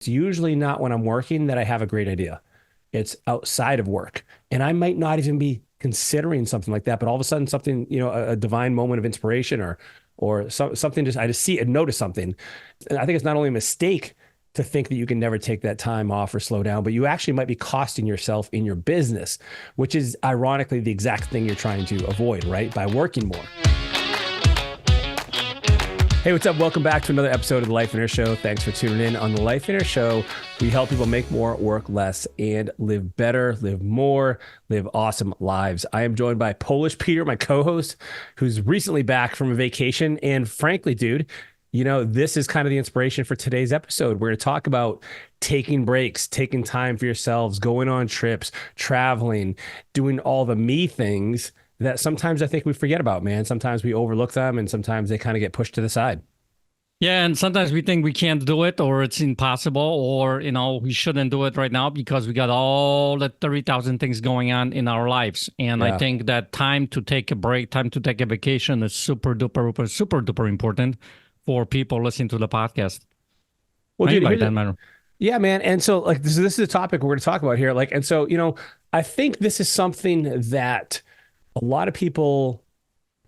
It's usually not when I'm working that I have a great idea. It's outside of work. And I might not even be considering something like that, but all of a sudden something, a divine moment of inspiration or something I just see and notice something. And I think it's not only a mistake to think that you can never take that time off or slow down, but you actually might be costing yourself in your business, which is ironically the exact thing you're trying to avoid, right? By working more. Hey, what's up? Welcome back to another episode of the Life Inner Show. Thanks for tuning in. On the Life Inner Show, we help people make more, work less, and live better, live more, live awesome lives. I am joined by Polish Peter, my co-host, who's recently back from a vacation. And frankly, dude, this is kind of the inspiration for today's episode. We're going to talk about taking breaks, taking time for yourselves, going on trips, traveling, doing all the me things that sometimes I think we forget about, man. Sometimes we overlook them and sometimes they kind of get pushed to the side. Yeah, and sometimes we think we can't do it or it's impossible or, we shouldn't do it right now because we got all the 30,000 things going on in our lives. And I think that time to take a break, time to take a vacation is super duper important for people listening to the podcast. Well, dude, yeah, man. And so like this is a topic we're going to talk about here. I think this is something that a lot of people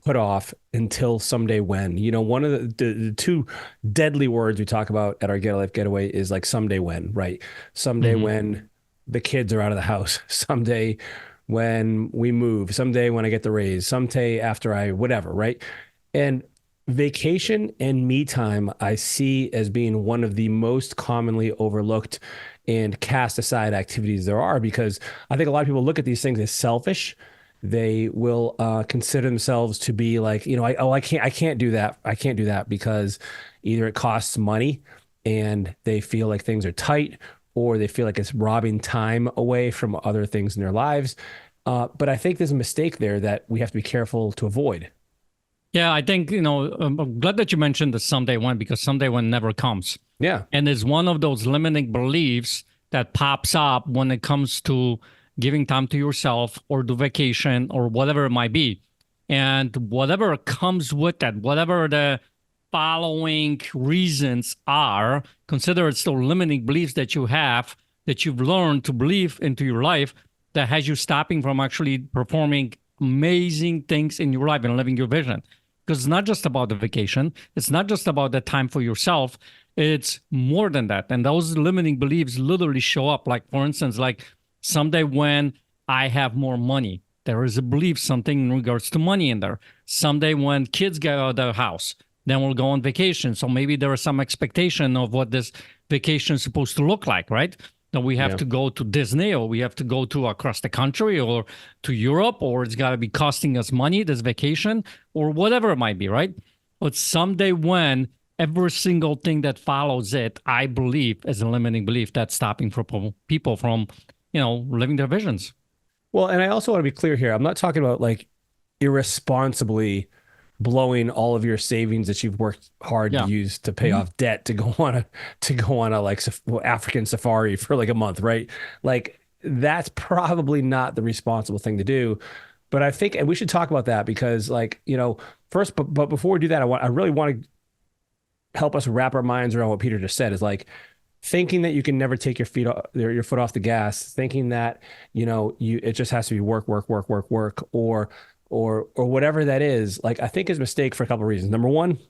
put off until someday when. One of the two deadly words we talk about at our Get a Life Getaway is like someday when, right? Someday when the kids are out of the house, someday when we move, someday when I get the raise, someday after I whatever, right? And vacation and me time I see as being one of the most commonly overlooked and cast aside activities there are, because I think a lot of people look at these things as selfish. They will consider themselves to be like, I can't do that. I can't do that because either it costs money and they feel like things are tight, or they feel like it's robbing time away from other things in their lives. But I think there's a mistake there that we have to be careful to avoid. Yeah, I think, I'm glad that you mentioned the someday when, because someday when never comes. Yeah. And it's one of those limiting beliefs that pops up when it comes to giving time to yourself or do vacation or whatever it might be. And whatever comes with that, whatever the following reasons are, consider it still limiting beliefs that you have, that you've learned to believe into your life, that has you stopping from actually performing amazing things in your life and living your vision. Because it's not just about the vacation. It's not just about the time for yourself. It's more than that. And those limiting beliefs literally show up. Like, for instance, like, someday when I have more money, there is a belief, something in regards to money in there. Someday when kids get out of the house, then we'll go on vacation. So maybe there is some expectation of what this vacation is supposed to look like, right? That we have to go to Disney, or we have to go to across the country, or to Europe, or it's got to be costing us money, this vacation, or whatever it might be, right? But someday when every single thing that follows it, I believe, is a limiting belief that's stopping people from living their visions. Well, and I also want to be clear here. I'm not talking about like irresponsibly blowing all of your savings that you've worked hard to use to pay off debt to go on a like African safari for like a month, right? Like that's probably not the responsible thing to do. But I think, and we should talk about that because first, but before we do that, I really want to help us wrap our minds around what Peter just said, is like, thinking that you can never take your foot off the gas, thinking that, it just has to be work, or whatever that is, like, I think is a mistake for a couple of reasons. Number one,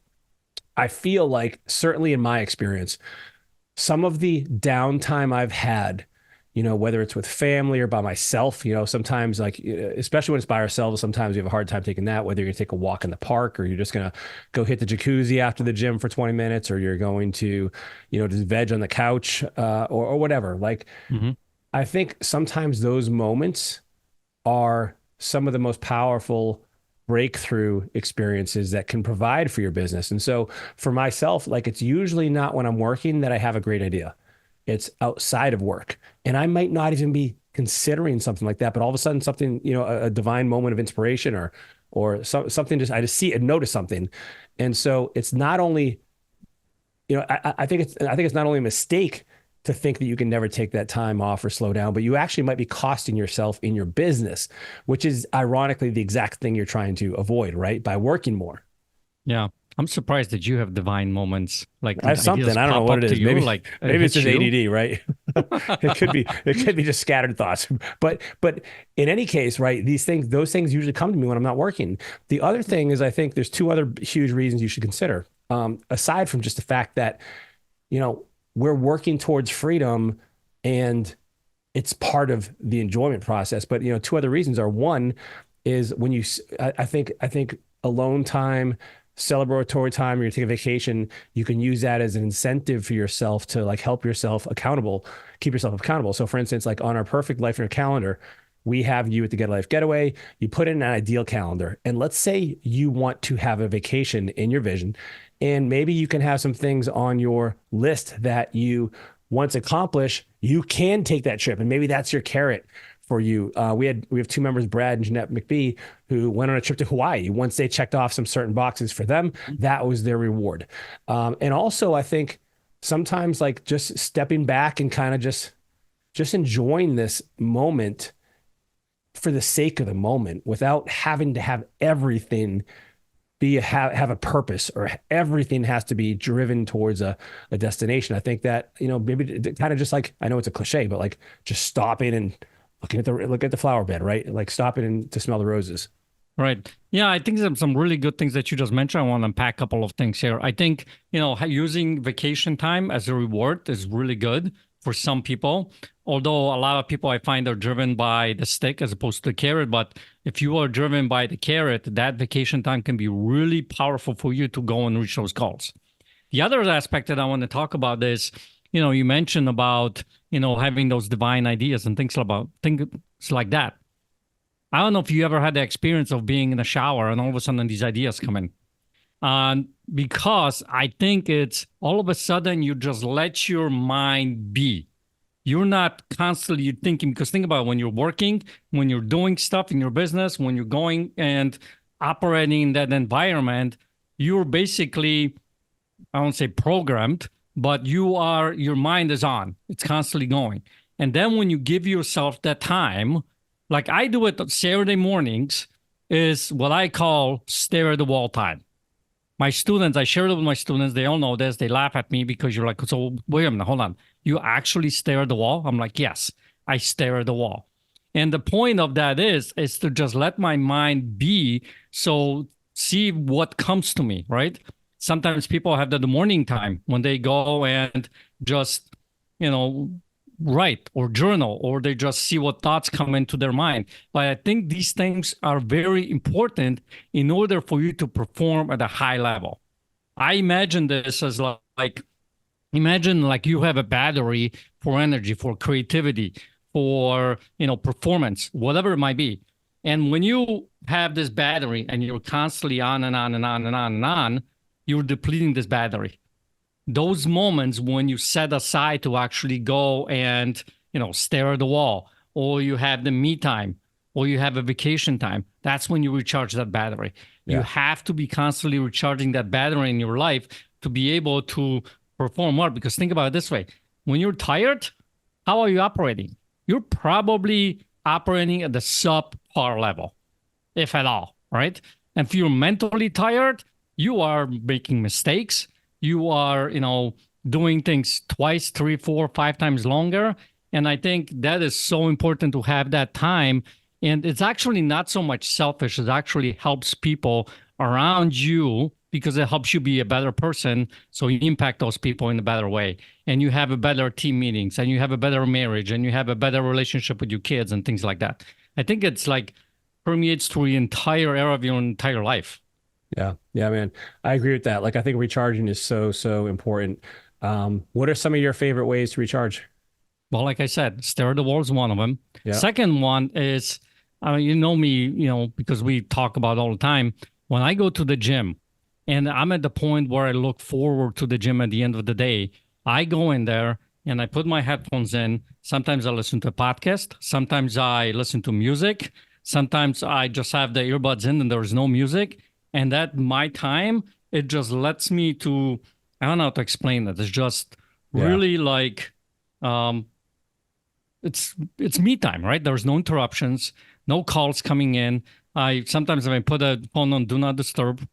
I feel like, certainly in my experience, some of the downtime I've had, whether it's with family or by myself, sometimes, like, especially when it's by ourselves, sometimes we have a hard time taking that, whether you're going to take a walk in the park, or you're just going to go hit the jacuzzi after the gym for 20 minutes, or you're going to, just veg on the couch, or whatever. Like, I think sometimes those moments are some of the most powerful breakthrough experiences that can provide for your business. And so for myself, like, it's usually not when I'm working that I have a great idea. It's outside of work. And I might not even be considering something like that, but all of a sudden something, a divine moment of inspiration or something I just see and notice something. And so it's not only, I think it's not only a mistake to think that you can never take that time off or slow down, but you actually might be costing yourself in your business, which is ironically the exact thing you're trying to avoid, right? By working more. Yeah. I'm surprised that you have divine moments, like I have something. ideas I don't know pop what it up to is. you, Maybe like it maybe it's hits just you. ADD, right? It could be just scattered thoughts. But in any case, right, those things usually come to me when I'm not working. The other thing is I think there's two other huge reasons you should consider. Aside from just the fact that, you know, we're working towards freedom and it's part of the enjoyment process. But two other reasons are one is when I think alone time, celebratory time, or you take a vacation, you can use that as an incentive for yourself to like help yourself accountable, keep yourself accountable. So for instance, like on our perfect life in our calendar, we have you at the Get a Life Getaway. You put in an ideal calendar. And let's say you want to have a vacation in your vision. And maybe you can have some things on your list that you once accomplish, you can take that trip. And maybe that's your carrot for you. We have two members, Brad and Jeanette McBee, who went on a trip to Hawaii. Once they checked off some certain boxes for them, that was their reward. And also, I think sometimes like just stepping back and kind of just enjoying this moment for the sake of the moment without having to have everything have a purpose or everything has to be driven towards a destination. I think that, maybe kind of just like, I know it's a cliche, but like just stopping and look at the flower bed, right? Like stopping and to smell the roses. Right. Yeah, I think there's some really good things that you just mentioned. I want to unpack a couple of things here. I think, using vacation time as a reward is really good for some people. Although a lot of people I find are driven by the stick as opposed to the carrot. But if you are driven by the carrot, that vacation time can be really powerful for you to go and reach those goals. The other aspect that I want to talk about is, you mentioned about, having those divine ideas and things like that. I don't know if you ever had the experience of being in a shower and all of a sudden these ideas come in. Because I think it's all of a sudden you just let your mind be. You're not constantly thinking, because think about it, when you're working, when you're doing stuff in your business, when you're going and operating in that environment, you're basically, I won't say programmed, but your mind is on. It's constantly going. And then when you give yourself that time, like I do it Saturday mornings, is what I call stare at the wall time. My students, I share it with my students. They all know this. They laugh at me because you're like, so wait a minute, hold on. You actually stare at the wall? I'm like, yes, I stare at the wall. And the point of that is to just let my mind be. So see what comes to me, right? Sometimes people have the morning time when they go and just, write or journal, or they just see what thoughts come into their mind. But I think these things are very important in order for you to perform at a high level. I imagine this as like imagine like you have a battery for energy, for creativity, for performance, whatever it might be. And when you have this battery and you're constantly on and on and on and on and on, you're depleting this battery. Those moments when you set aside to actually go and stare at the wall, or you have the me time, or you have a vacation time, that's when you recharge that battery. You have to be constantly recharging that battery in your life to be able to perform well. Because think about it this way: when you're tired, how are you operating? You're probably operating at the subpar level, if at all, right? And if you're mentally tired, you are making mistakes. You are, doing things twice, 3, 4, 5 times longer. And I think that is so important to have that time. And it's actually not so much selfish. It actually helps people around you because it helps you be a better person. So you impact those people in a better way. And you have a better team meetings, and you have a better marriage, and you have a better relationship with your kids and things like that. I think it's like permeates through the entire era of your entire life. Yeah. Yeah, man. I agree with that. Like, I think recharging is so important. What are some of your favorite ways to recharge? Well, like I said, stare at the wall is one of them. Yeah. Second one is, you know me, because we talk about it all the time. When I go to the gym and I'm at the point where I look forward to the gym at the end of the day, I go in there and I put my headphones in. Sometimes I listen to a podcast. Sometimes I listen to music. Sometimes I just have the earbuds in and there's no music. And that my time, it just lets me to, I don't know how to explain it. It's just really like, it's me time, right? There's no interruptions, no calls coming in. Sometimes if I put a phone on do not disturb,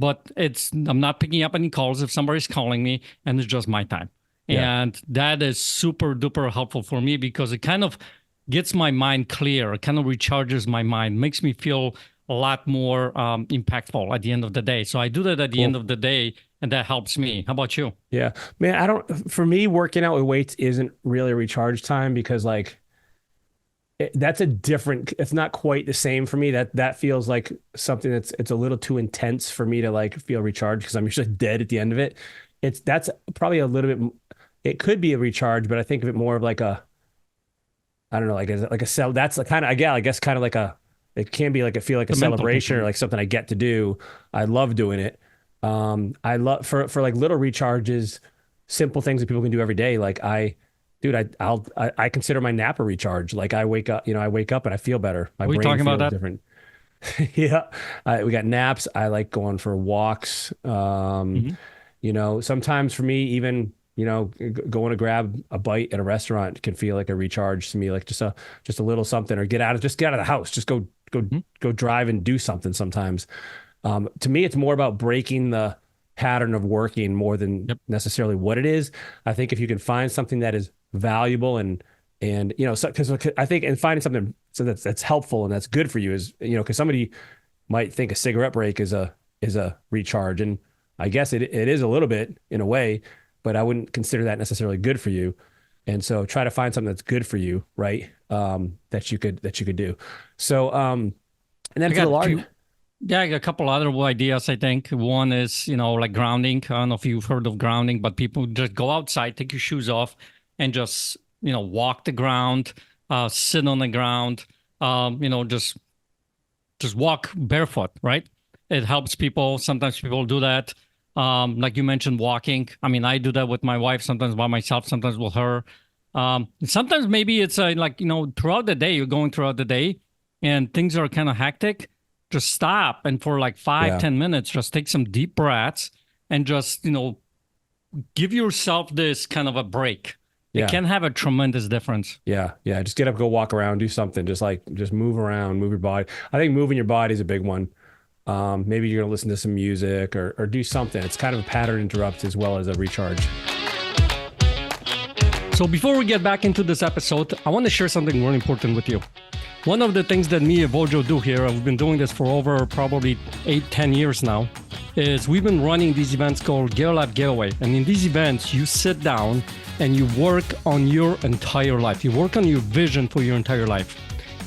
but I'm not picking up any calls if somebody's calling me, and it's just my time. Yeah. And that is super duper helpful for me because it kind of gets my mind clear. It kind of recharges my mind, makes me feel a lot more impactful at the end of the day. So I do that at the end of the day, and that helps me. How about you? Yeah, man, for me, working out with weights isn't really a recharge time because like that's a different, it's not quite the same for me. That feels like something it's a little too intense for me to like feel recharged because I'm usually dead at the end of it. That's probably a little bit, it could be a recharge, but I think of it more of like I don't know, like a cell. That's the kind of, yeah, I guess kind of like it can be like feel like a celebration or like something I get to do. I love doing it. I love for like little recharges, simple things that people can do every day. Like I consider my nap a recharge. Like I wake up, I wake up and I feel better. My Are we brain talking feels about that? different. Yeah. We got naps. I like going for walks. Sometimes for me, even, going to grab a bite at a restaurant can feel like a recharge to me, like just a little something, or get out of the house, just go drive and do something sometimes. To me, it's more about breaking the pattern of working more than necessarily what it is. I think if you can find something that is valuable and because I think and finding something so that's helpful and that's good for you is because somebody might think a cigarette break is a recharge, and I guess it is a little bit in a way, but I wouldn't consider that necessarily good for you. And so try to find something that's good for you, right? That you could do. So and then for the large. Yeah, I got a couple other ideas, I think. One is, like grounding. I don't know if you've heard of grounding, but people just go outside, take your shoes off, and just, walk the ground, sit on the ground, just walk barefoot, right? It helps people. Sometimes people do that. Like you mentioned, walking. I mean, I do that with my wife, sometimes by myself, sometimes with her. Sometimes maybe it's throughout the day, you're going throughout the day and things are kind of hectic. Just stop and for like 5-10 minutes, just take some deep breaths and just, give yourself this kind of a break. It can have a tremendous difference. Yeah. Just get up, go walk around, do something. Just move around, move your body. I think moving your body is a big one. Maybe you're gonna listen to some music or do something. It's kind of a pattern interrupt as well as a recharge. So before we get back into this episode, I want to share something really important with you. One of the things that me and Wojo do here, I've been doing this for over probably 8-10 years now, is we've been running these events called Get a Life Getaway. And in these events, you sit down and you work on your entire life. You work on your vision for your entire life.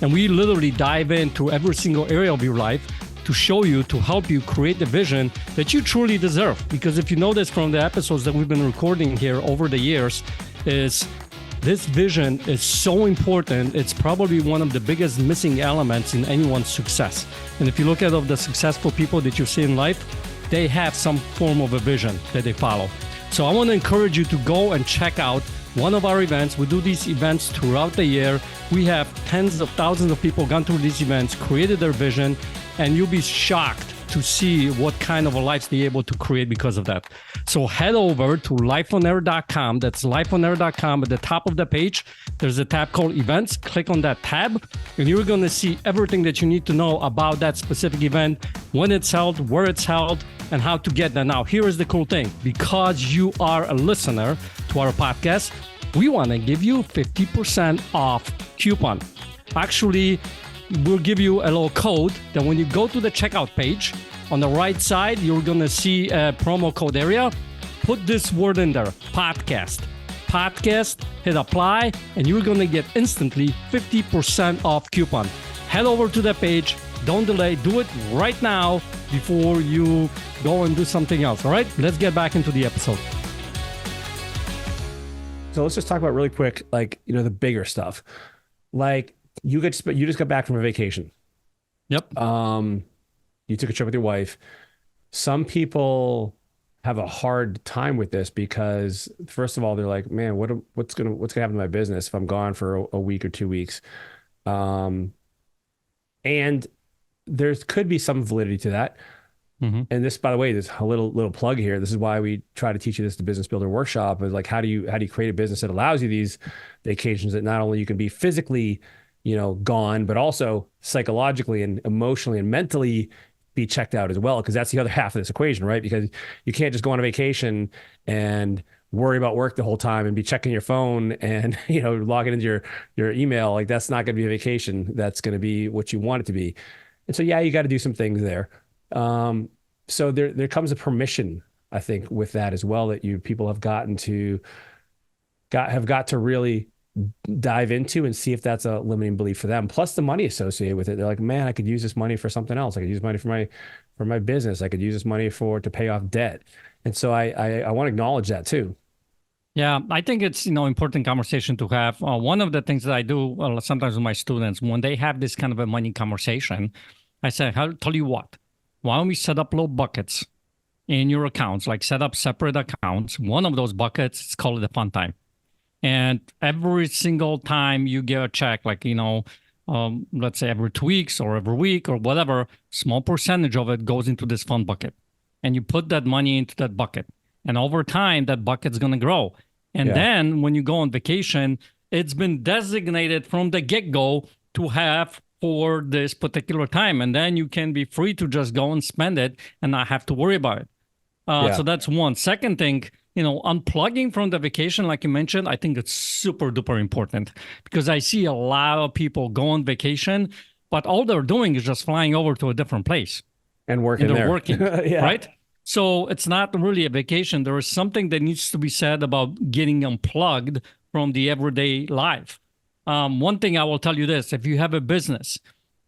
And we literally dive into every single area of your life to show you, to help you create the vision that you truly deserve. Because if you notice from the episodes that we've been recording here over the years, is this vision is so important. It's probably one of the biggest missing elements in anyone's success. And if you look at all the successful people that you see in life, they have some form of a vision that they follow. So I want to encourage you to go and check out one of our events. We do these events throughout the year. We have tens of thousands of people gone through these events, created their vision, and you'll be shocked to see what kind of a life they're able to create because of that. So head over to lifeonair.com. That's lifeonair.com. At the top of the page, there's a tab called Events. Click on that tab, and you're going to see everything that you need to know about that specific event, when it's held, where it's held, and how to get there. Now, here is the cool thing. Because you are a listener to our podcast, we want to give you 50% off coupon. Actually, we'll give you a little code that when you go to the checkout page, on the right side, you're going to see a promo code area. Put this word in there, podcast. Podcast, hit apply, and you're going to get instantly 50% off coupon. Head over to the page. Don't delay. Do it right now before you go and do something else. All right? Let's get back into the episode. So let's just talk about really quick, like, the bigger stuff. Like, you just got back from a vacation. Yep. You took a trip with your wife. Some people have a hard time with this because, first of all, they're like, man, what's gonna happen to my business if I'm gone for a week or 2 weeks? And there could be some validity to that. Mm-hmm. And this, by the way, there's a little plug here. This is why we try to teach you this, the Business Builder Workshop, is like, how do you create a business that allows you these vacations that not only you can be physically, gone, but also psychologically and emotionally and mentally be checked out as well, because that's the other half of this equation, right? Because you can't just go on a vacation and worry about work the whole time and be checking your phone and logging into your email. Like, that's not going to be a vacation. That's going to be what you want it to be. And so, yeah, you got to do some things there. So there comes a permission, I think, with that as well, that people have got to really dive into and see if that's a limiting belief for them. Plus the money associated with it. They're like, man, I could use this money for something else. I could use money for my business. I could use this money to pay off debt. And so I want to acknowledge that too. Yeah, I think it's important conversation to have. One of the things that I do sometimes with my students, when they have this kind of a money conversation, I say, I'll tell you what, why don't we set up little buckets in your accounts, like set up separate accounts. One of those buckets is called the fun time. And every single time you get a check, like, let's say every 2 weeks or every week or whatever, small percentage of it goes into this fun bucket. And you put that money into that bucket. And over time, that bucket's going to grow. And then when you go on vacation, it's been designated from the get-go to have for this particular time. And then you can be free to just go and spend it and not have to worry about it. So that's one. Second thing, unplugging from the vacation, like you mentioned, I think it's super duper important, because I see a lot of people go on vacation, but all they're doing is just flying over to a different place. And working they're there. working, right? So it's not really a vacation. There is something that needs to be said about getting unplugged from the everyday life. One thing I will tell you this, if you have a business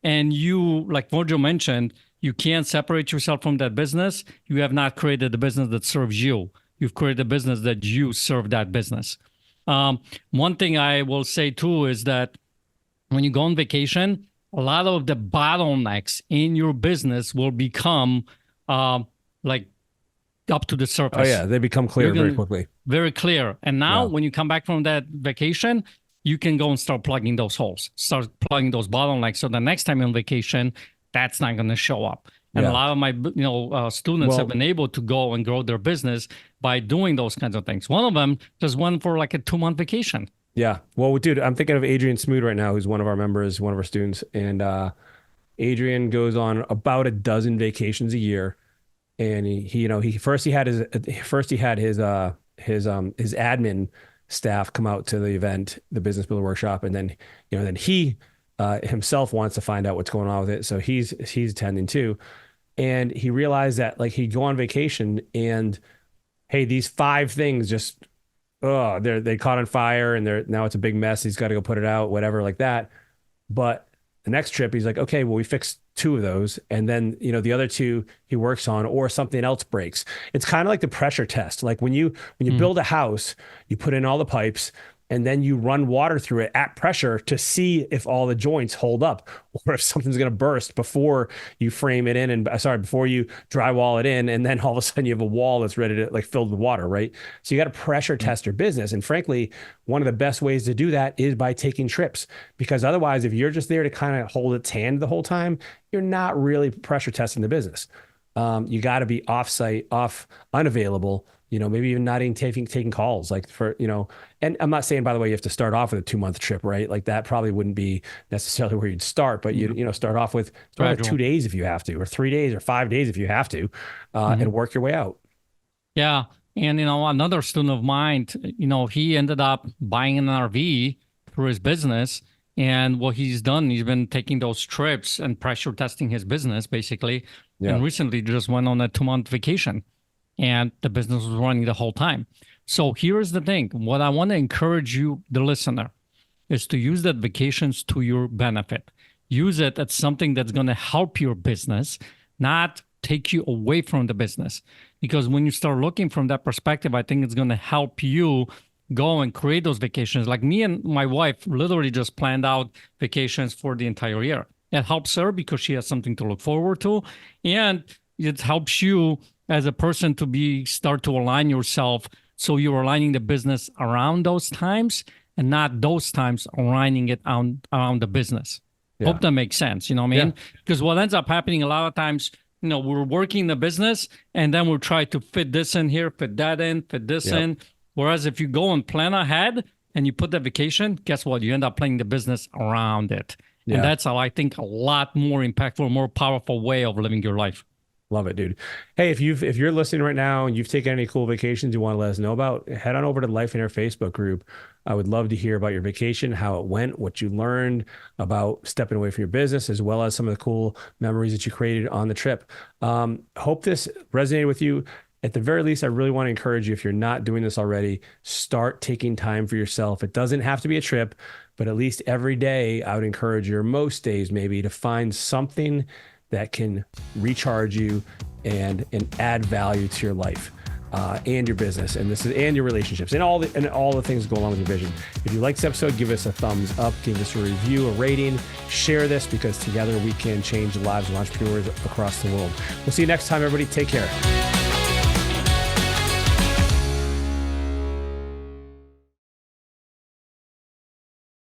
and you, like Wojo mentioned, you can't separate yourself from that business, you have not created a business that serves you. You've created a business that you serve that business. One thing I will say too is that when you go on vacation, a lot of the bottlenecks in your business will become like up to the surface. Oh yeah, they become clear very quickly. Very clear. And now when you come back from that vacation, you can go and start plugging those holes, start plugging those bottlenecks. So the next time you're on vacation, that's not going to show up. And a lot of my students have been able to go and grow their business by doing those kinds of things. One of them just went for like a 2-month vacation. Yeah. Well, dude, I'm thinking of Adrian Smoot right now, who's one of our members, one of our students. And Adrian goes on about a dozen vacations a year. And he first had his admin staff come out to the event, the Business Builder Workshop, and then he himself wants to find out what's going on with it, so he's attending too. And he realized that, like, he'd go on vacation and, hey, these 5 things just they caught on fire and now it's a big mess. He's got to go put it out, whatever, like that. But the next trip, he's like, okay, well, we fixed 2 of those. And then, the other 2 he works on, or something else breaks. It's kind of like the pressure test. Like when you build a house, you put in all the pipes and then you run water through it at pressure to see if all the joints hold up or if something's going to burst before you frame it in before you drywall it in. And then all of a sudden you have a wall that's ready to, like, filled with water, right? So you got to pressure test your business. And frankly, one of the best ways to do that is by taking trips, because otherwise, if you're just there to kind of hold its hand the whole time, you're not really pressure testing the business. You got to be unavailable, maybe even not even taking calls, like, and I'm not saying, by the way, you have to start off with a 2-month trip, right? Like, that probably wouldn't be necessarily where you'd start, but start off with 2 days if you have to, or 3 days or 5 days if you have to, and work your way out. Yeah. And, another student of mine, he ended up buying an RV through his business. And what he's done, he's been taking those trips and pressure testing his business, basically. Yeah. And recently just went on a 2-month vacation, and the business was running the whole time. So here's the thing. What I want to encourage you, the listener, is to use that vacations to your benefit. Use it as something that's going to help your business, not take you away from the business. Because when you start looking from that perspective, I think it's going to help you go and create those vacations. Like me and my wife literally just planned out vacations for the entire year. It helps her because she has something to look forward to. And it helps you as a person to start to align yourself. So you're aligning the business around those times and not those times aligning it around the business. Yeah. Hope that makes sense. You know what I mean? Because what ends up happening a lot of times, we're working the business and then we'll try to fit this in here, fit that in, fit this in. Whereas if you go and plan ahead and you put the vacation, guess what? You end up planning the business around it. And Yeah. that's, I think, a lot more impactful, more powerful way of living your life. Love it, dude. Hey, if you're listening right now and you've taken any cool vacations you want to let us know about, head on over to Life in Air Facebook group. I would love to hear about your vacation, how it went, what you learned about stepping away from your business, as well as some of the cool memories that you created on the trip. Hope this resonated with you. At the very least, I really want to encourage you, if you're not doing this already, start taking time for yourself. It doesn't have to be a trip, but at least every day, I would encourage you, or most days maybe, to find something that can recharge you and add value to your life and your business, and your relationships, and all the things that go along with your vision. If you like this episode, give us a thumbs up, give us a review, a rating, share this, because together we can change the lives of entrepreneurs across the world. We'll see you next time, everybody. Take care.